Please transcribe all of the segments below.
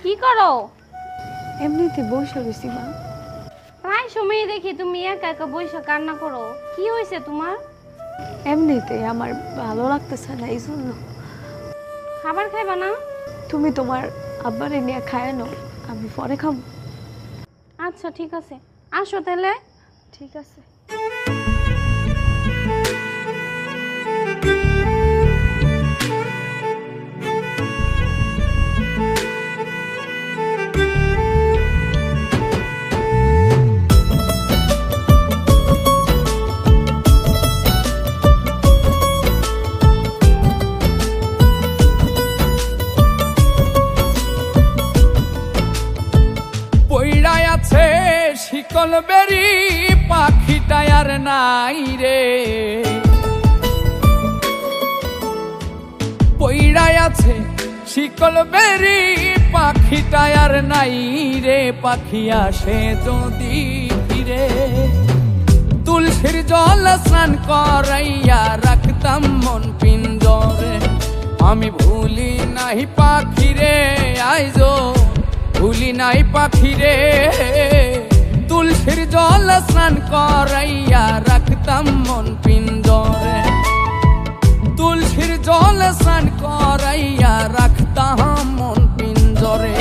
কি করো? এমনিতে বসে রয়েছি মা। প্রায় সময় দেখি তুমি একা একা বসে কান্না করো, কি হয়েছে তোমার? এমনিতে আমার ভালো লাগতেছে না, এই জন্য। খাবার খাইবা না? তুমি তোমার আব্বারে নিয়ে খায় নাও, আমি পরে খাবো। আচ্ছা ঠিক আছে, আসো তাহলে। ঠিক আছে। শিকল বেরি পাখিটা আর নাই রে, পইড়ায় আছে শিকল বেরি পাখিটা আর নাই রে। পাখি আসে যদি ফিরে তুলসীর জল স্নান করাইয়া রাখতাম মন পিঞ্জরে। আমি ভুলি নাই পাখিরে, আইজো ভুলি নাই পাখিরে। তুলসীর জল স্নান করাইয়া রাখতাম মন পিঞ্জরে। তুলসীর জল স্নান করাইয়া রাখতাম মন পিঞ্জরে।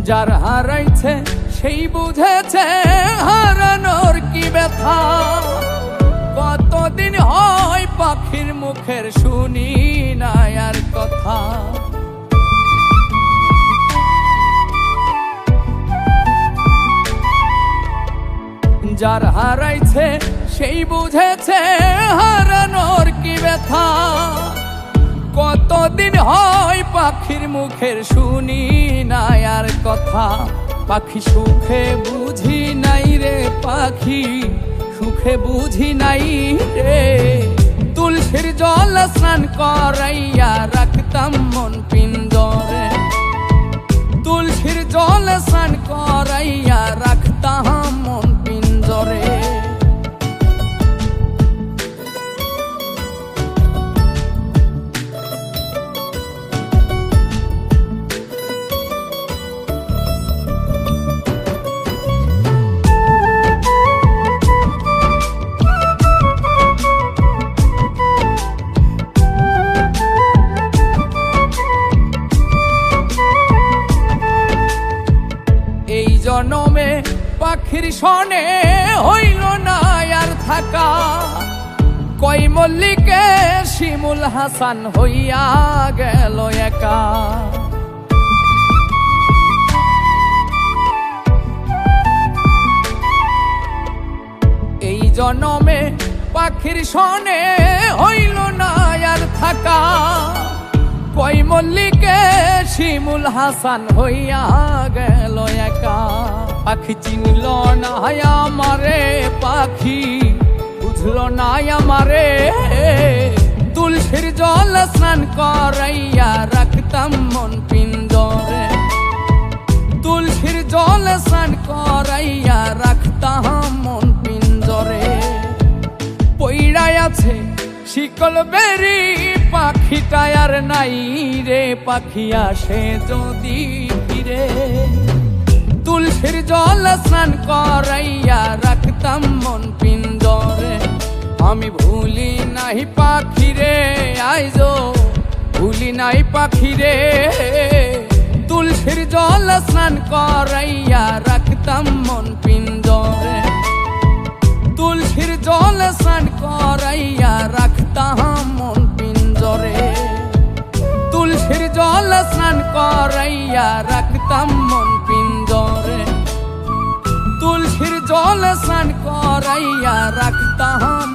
যার হারাইছে সেই বুঝেছে হারানোর কি ব্যথা। কতদিন হয় পাখির মুখের শুনি না আর কথা। যার হারাইছে সেই বুঝেছে হারানোর কি ব্যথা। কতদিন হয় পাখির মুখের শুনি না আর কথা। পাখি সুখে বুঝি নাই রে, পাখি সুখে বুঝি নাই রে। তুলসীর জল স্নান করাইয়া রাখতাম মন পিঞ্জরে। তুলসীর জল স্নান করাইয়া রাখতাম মন পিঞ্জরে। জনমে পাখির সনে হইল না আর থাকা। কই মল্লিকে শিমুল হাসান হইয়া গেল একা। এই জনমে পাখির সনে হইল না আর থাকা। কই মল্লিকে শিমুল হাসান হইয়া গেল একা। পাখি চিনল না আমারে, পাখি বুঝল না আমারে। তুলসীর জল স্নান করাইয়া রাখতাম মন পিঞ্জরে। তুলসীর জল স্নান করাইয়া রাখতাম মন পিঞ্জরে। পইড়ায় আছে শিকল বেরি পাখিটা আর নাই রে। পাখি আসে যদি ফিরে তুলসীর জল স্নান করাইয়া রাখতাম মন পিঞ্জরে। আমি ভুলি নাই পাখিরে, আইজো ভুলি নাই পাখিরে। তুলসীর জল স্নান করাইয়া রাখতাম মন পিঞ্জরে। তুলসীর জল স্নান করাইয়া রাখতাম মন পিঞ্জরে। তুলসীর জল স্নান করাইয়া রাখতাম মন পিঞ্জরে। তুলসীর জল স্নান করাইয়া রাখতাম